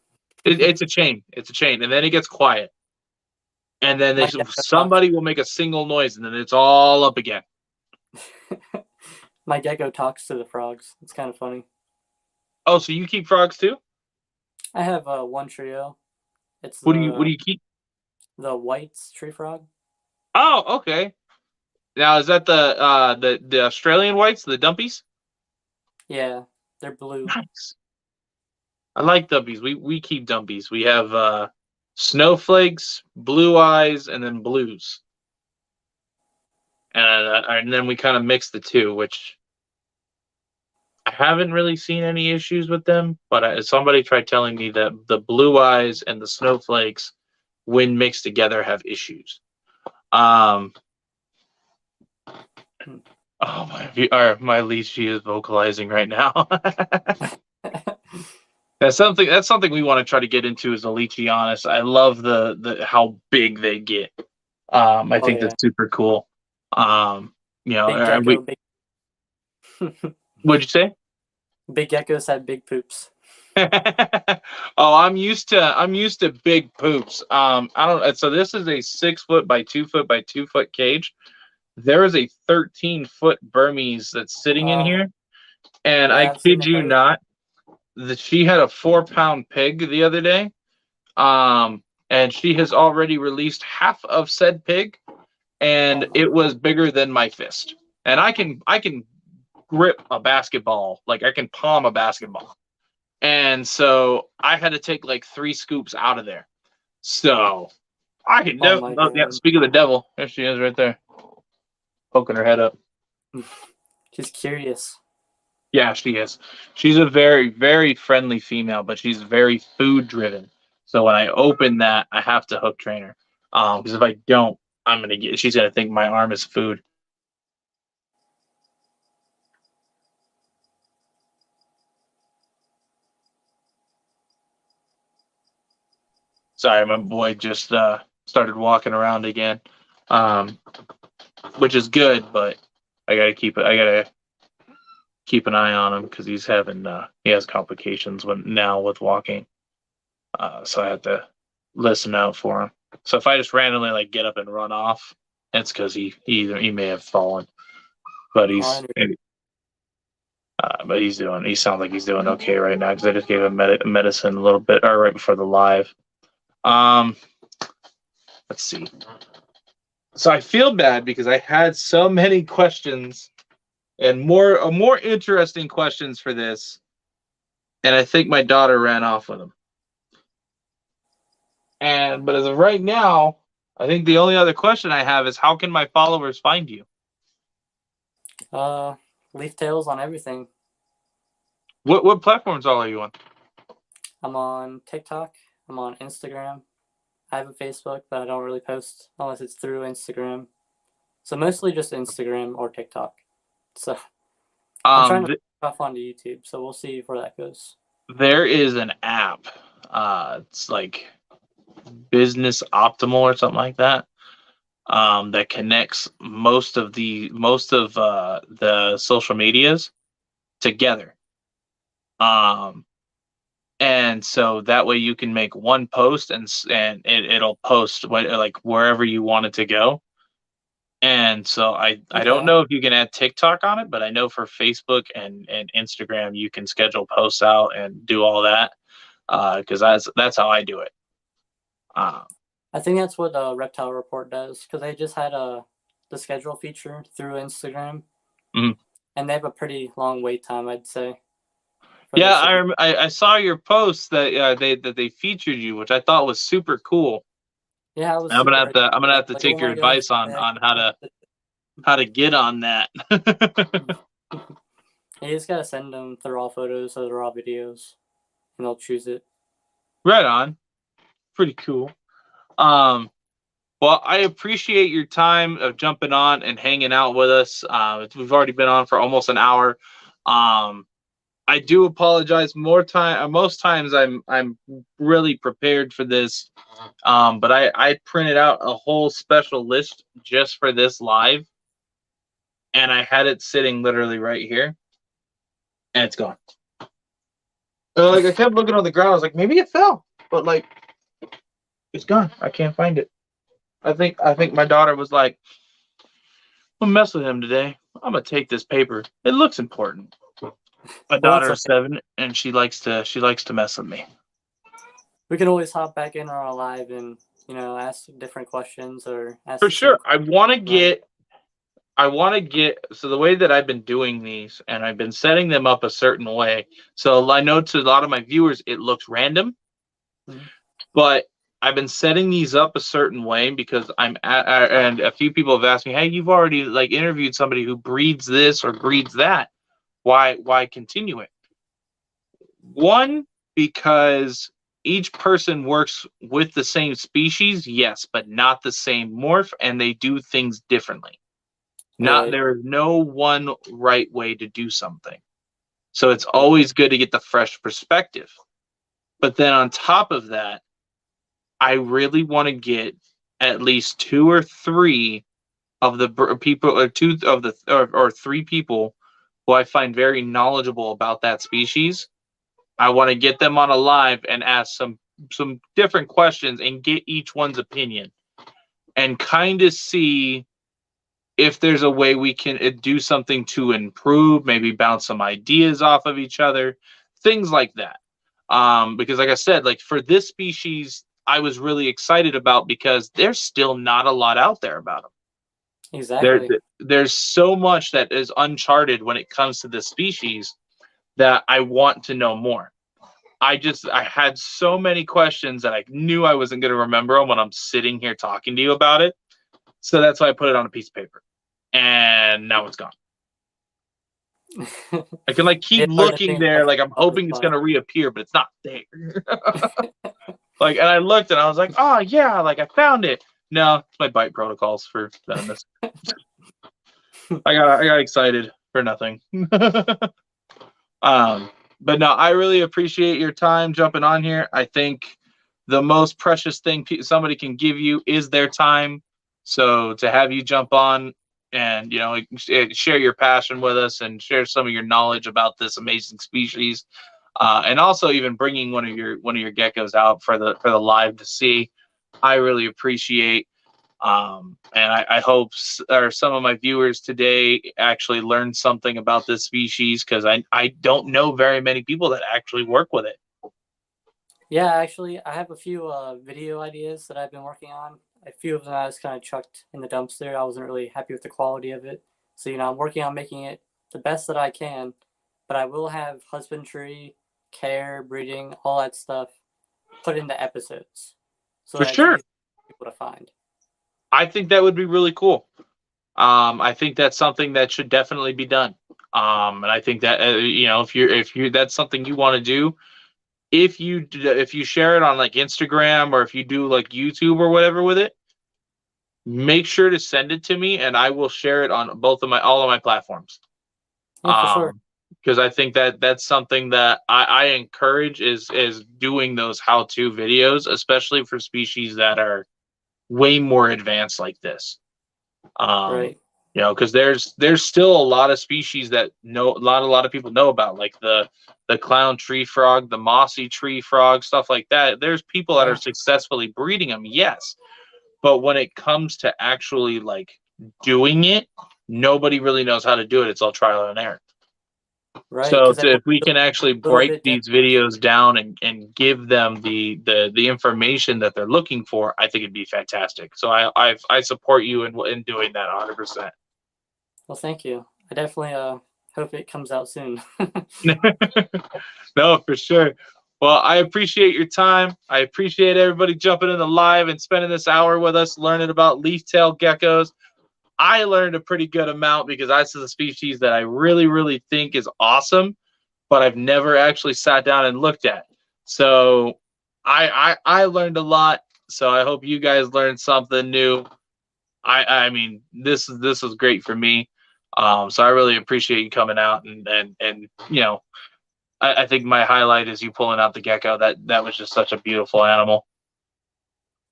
It's a chain. It's a chain, and then it gets quiet, and then My gecko talks. somebody will make a single noise, and then it's all up again. My gecko talks to the frogs. It's kind of funny. Oh, so you keep frogs too? I have one trio. It's What do you keep? the white tree frog. Oh, okay. Now is that the Australian whites, the dumpies? Yeah, they're blue. Nice. I like dumpies. We keep dumpies. We have snowflakes, blue eyes, and then blues. And then we kind of mix the two, which I haven't really seen any issues with them. But somebody tried telling me that the blue eyes and the snowflakes, when mixed together, have issues. Oh my Lychee is vocalizing right now. That's something we want to try to get into is the Leachianis. I love the how big they get. I think that's super cool. Big gecko, What'd you say? Big geckos have big poops. Oh, I'm used to big poops. I don't. So this is a 6 foot by 2 foot by 2 foot cage. There is a 13-foot Burmese that's sitting in here, and I kid you not, she had a 4-pound pig the other day, and she has already released half of said pig, and it was bigger than my fist. And I can grip a basketball, like I can palm a basketball. And so I had to take like 3 scoops out of there. So I can speak of the devil. There she is right there, poking her head up. She's curious. Yeah, she is. She's a very, very friendly female, but she's very food driven. So when I open that, I have to hook train her. Because if I don't, she's gonna think my arm is food. Sorry, my boy just started walking around again, which is good, but I gotta keep an eye on him because he has complications with walking. So I have to listen out for him. So if I just randomly like get up and run off, it's because he may have fallen, but he sounds like he's doing okay right now because I just gave him medicine a little bit or right before the live. Let's see. So I feel bad because I had so many questions and more interesting questions for this, and I think my daughter ran off with them. But as of right now, I think the only other question I have is how can my followers find you? Leaf Tails on everything. What platforms all are you on? I'm on TikTok. I'm on Instagram. I have a Facebook, but I don't really post unless it's through Instagram. So mostly just Instagram or TikTok. So I'm trying to off onto YouTube, so we'll see where that goes. There is an app. It's like Business Optimal or something like that. That connects most of the social medias together. And so that way you can make one post and it'll post like wherever you want it to go. And so I don't know if you can add TikTok on it, but I know for Facebook and Instagram you can schedule posts out and do all that because that's how I do it. I I think that's what Reptile Report does, because they just had the schedule feature through Instagram, Mhm. and they have a pretty long wait time, I'd say. Yeah, I saw your post that they featured you, which I thought was super cool. Yeah, I was I'm gonna super have to I'm gonna have to like, take oh your my gosh, advice on they how to get on that. you just gotta send them the raw photos or the raw videos, and they'll choose it. Right on. Pretty cool. Well, I appreciate your time of jumping on and hanging out with us. We've already been on for almost an hour. I do apologize. Most times I'm really prepared for this. But I printed out a whole special list just for this live, and I had it sitting literally right here, and it's gone. Like I kept looking on the ground. I was like, maybe it fell, but like it's gone. I can't find it. I think my daughter was like, I'm gonna mess with him today. I'm gonna take this paper. It looks important. My Well, daughter that's is 7, and she likes to mess with me. We can always hop back in our live and ask different questions or ask For the same sure. I want to Right. get so the way that I've been doing these, and I've been setting them up a certain way. So I know to a lot of my viewers it looks random, Mhm. but I've been setting these up a certain way because and a few people have asked me, "Hey, you've already like interviewed somebody who breeds this or breeds that. Why continue it?" One, because each person works with the same species, yes, but not the same morph, and they do things differently. Right. There is no one right way to do something. So it's always good to get the fresh perspective. But then on top of that, I really want to get at least 2 or 3 of the people, or two of the or 3 people who I find very knowledgeable about that species. I want to get them on a live and ask some different questions and get each one's opinion and kind of see if there's a way we can do something to improve, maybe bounce some ideas off of each other, things like that. Because like I said, like for this species, I was really excited about because there's still not a lot out there about them. Exactly. There's so much that is uncharted when it comes to this species that I want to know more. I had so many questions that I knew I wasn't going to remember them when I'm sitting here talking to you about it. So that's why I put it on a piece of paper. And now it's gone. I can like keep It's hard to looking think there, of like I'm on the hoping it's spot. gonna reappear, but it's not there. Like, and I looked and I was like, oh yeah, like I found it. No, it's my bite protocols for venomous. I got excited for nothing. But no, I really appreciate your time jumping on here. I think the most precious thing somebody can give you is their time. So to have you jump on and share your passion with us and share some of your knowledge about this amazing species, and also even bringing one of your geckos out for the live to see, I really appreciate. And I hope some of my viewers today actually learned something about this species because I don't know very many people that actually work with it. Yeah, actually, I have a few video ideas that I've been working on. A few of them I was kind of chucked in the dumpster. I wasn't really happy with the quality of it. So, I'm working on making it the best that I can. But I will have husbandry, care, breeding, all that stuff put into episodes. So For that it's sure. easy for people to find. I think that would be really cool. I think that's something that should definitely be done. And I think that if you that's something you want to do, if you share it on like Instagram or if you do like YouTube or whatever with it, make sure to send it to me and I will share it on all of my platforms. Yeah, for sure. Because I think that that's something that I encourage is doing those how-to videos, especially for species that are way more advanced like this. Right. Because there's still a lot of species that a lot of people know about, like the clown tree frog, the mossy tree frog, stuff like that. There's people that are successfully breeding them, yes, but when it comes to actually like doing it, nobody really knows how to do it. It's all trial and error. Right? So Because if we can actually little break bit these different. videos down and give them the information that they're looking for, I think it'd be fantastic. So I support you in doing that 100%. Well, thank you. I definitely hope it comes out soon. No, for sure. Well, I appreciate your time. I appreciate everybody jumping in the live and spending this hour with us learning about leaf-tailed geckos. I learned a pretty good amount because this is a species that I really, really think is awesome, but I've never actually sat down and looked at. So I learned a lot. So I hope you guys learned something new. I mean, this is great for me. So I really appreciate you coming out and you know, I think my highlight is you pulling out the gecko. That was just such a beautiful animal.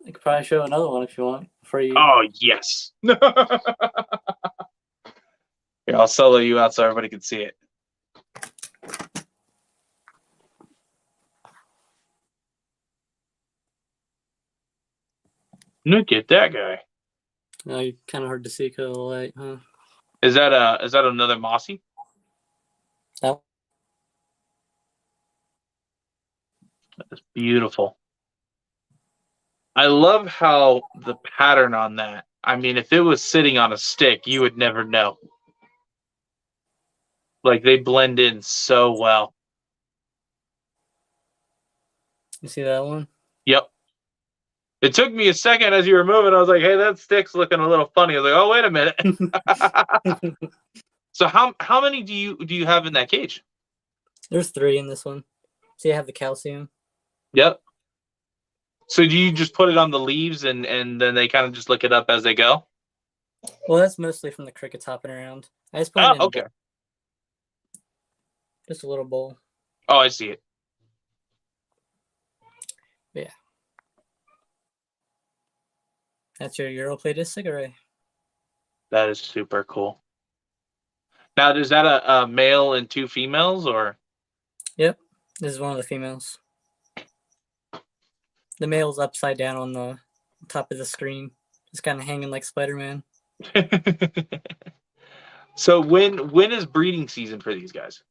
I could probably show another one if you want for you. Oh yes. Here, I'll solo you out so everybody can see it. Look at that guy. No, you're kind of hard to see because of the light, huh? Is that another Mossy? No. That's beautiful. I love how the pattern on that. I mean, if it was sitting on a stick, you would never know. Like they blend in so well. You see that one? Yep. It took me a second as you were moving. I was like, "Hey, that stick's looking a little funny." I was like, "Oh, wait a minute." So how many do you have in that cage? There's 3 in this one. See, I have the calcium. Yep. So do you just put it on the leaves and then they kind of just look it up as they go? Well, that's mostly from the crickets hopping around. I just put it in Oh, okay. just a little bowl. Oh, I see it. Yeah. That's your Europlatus cigarette. That is super cool. Now, is that a male and 2 females or? Yep. This is one of the females. The male's upside down on the top of the screen, just kind of hanging like Spider-Man. So when is breeding season for these guys?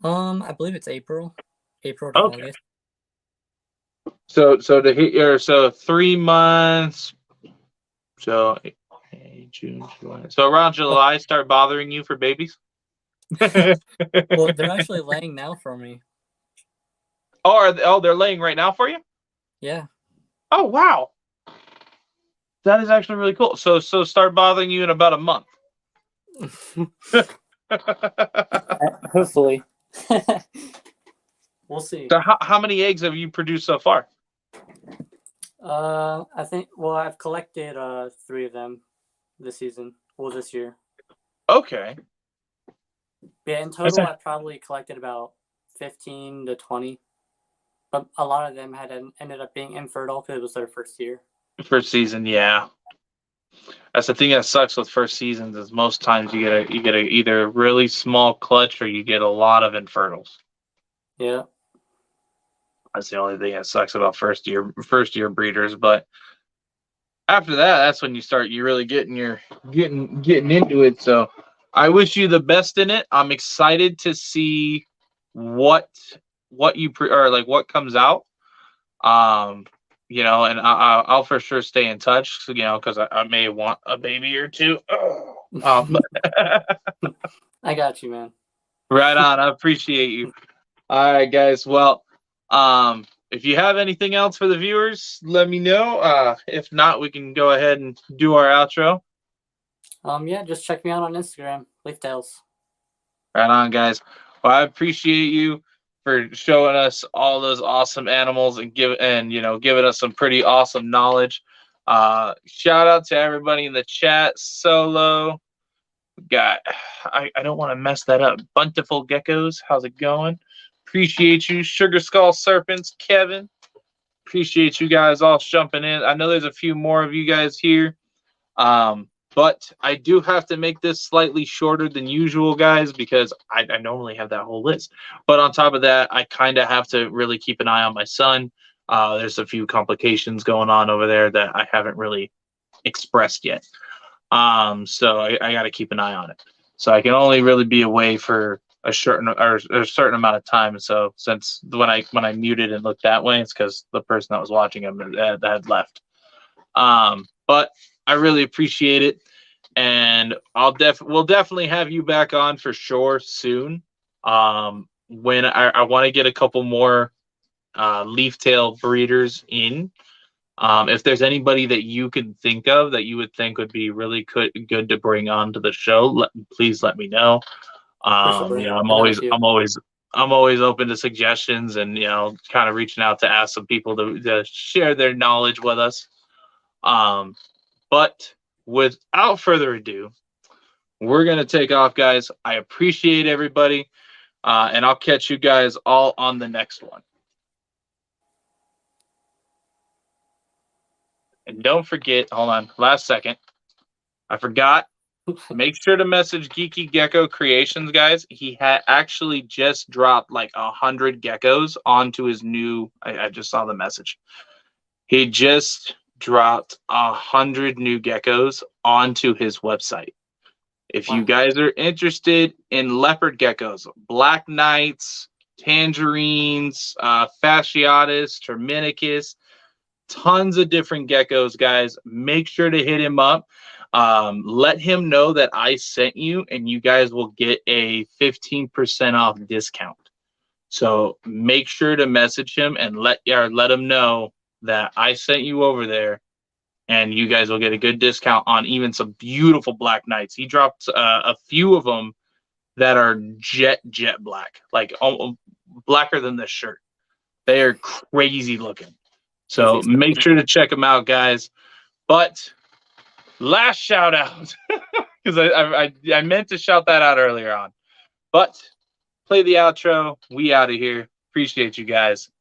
I believe it's April to Okay. August. So to hit your 3 months. So May, June, July. So around July, start bothering you for babies. Well, they're actually laying now for me. Oh, they're laying right now for you? Yeah. Oh wow, that is actually really cool. So start bothering you in about a month. Hopefully. We'll see. So how many eggs have you produced so far? I think. Well, I've collected 3 of them this season. Well, this year. Okay. Yeah, in total, I probably collected about 15 to 20. But a lot of them ended up being infertile because it was their first year. First season, yeah. That's the thing that sucks with first seasons is most times you get a either really small clutch or you get a lot of infertils. Yeah. That's the only thing that sucks about first year breeders. But after that, that's when you really getting into it. So I wish you the best in it. I'm excited to see what what comes out. You know, and I'll for sure stay in touch, you know, because I may want a baby or 2. I got you, man. Right on. I appreciate you. All right, guys. Well, if you have anything else for the viewers, let me know. If not, we can go ahead and do our outro. Yeah, just check me out on Instagram, Leaftails. Right on, guys. Well, I appreciate you for showing us all those awesome animals and giving us some pretty awesome knowledge. Shout out to everybody in the chat. Solo, I don't want to mess that up. Buntiful Geckos, how's it going? Appreciate you. Sugar Skull Serpents, Kevin. Appreciate you guys all jumping in. I know there's a few more of you guys here. But I do have to make this slightly shorter than usual, guys, because I normally have that whole list. But on top of that, I kind of have to really keep an eye on my son. There's a few complications going on over there that I haven't really expressed yet. So I got to keep an eye on it. So I can only really be away for a certain amount of time. So since when I muted and looked that way, it's because the person that was watching him had left. But I really appreciate it, and we'll definitely have you back on for sure soon. When I want to get a couple more leaf tail breeders in. If there's anybody that you can think of that you would think would be really good to bring on to the show, please let me know. sure. You know, I'm always open to suggestions, and you know, kind of reaching out to ask some people to share their knowledge with us. But without further ado, we're gonna take off, guys. I appreciate everybody, and I'll catch you guys all on the next one. And don't forget, hold on, last second. I forgot. Make sure to message Geeky Gecko Creations, guys. He had actually just dropped like 100 geckos onto his new. I just saw the message. He just dropped 100 new geckos onto his website. If you guys are interested in leopard geckos, black knights, tangerines, fasciatus, terminicus, tons of different geckos, guys, make sure to hit him up. Let him know that I sent you, and you guys will get a 15% off discount. So make sure to message him and let him know that I sent you over there, and you guys will get a good discount on even some beautiful black knights. He dropped a few of them that are jet black, like blacker than this shirt. They are crazy looking. So make sure to check them out, guys. But last shout out, because I meant to shout that out earlier on. But play the outro. We out of here. Appreciate you guys.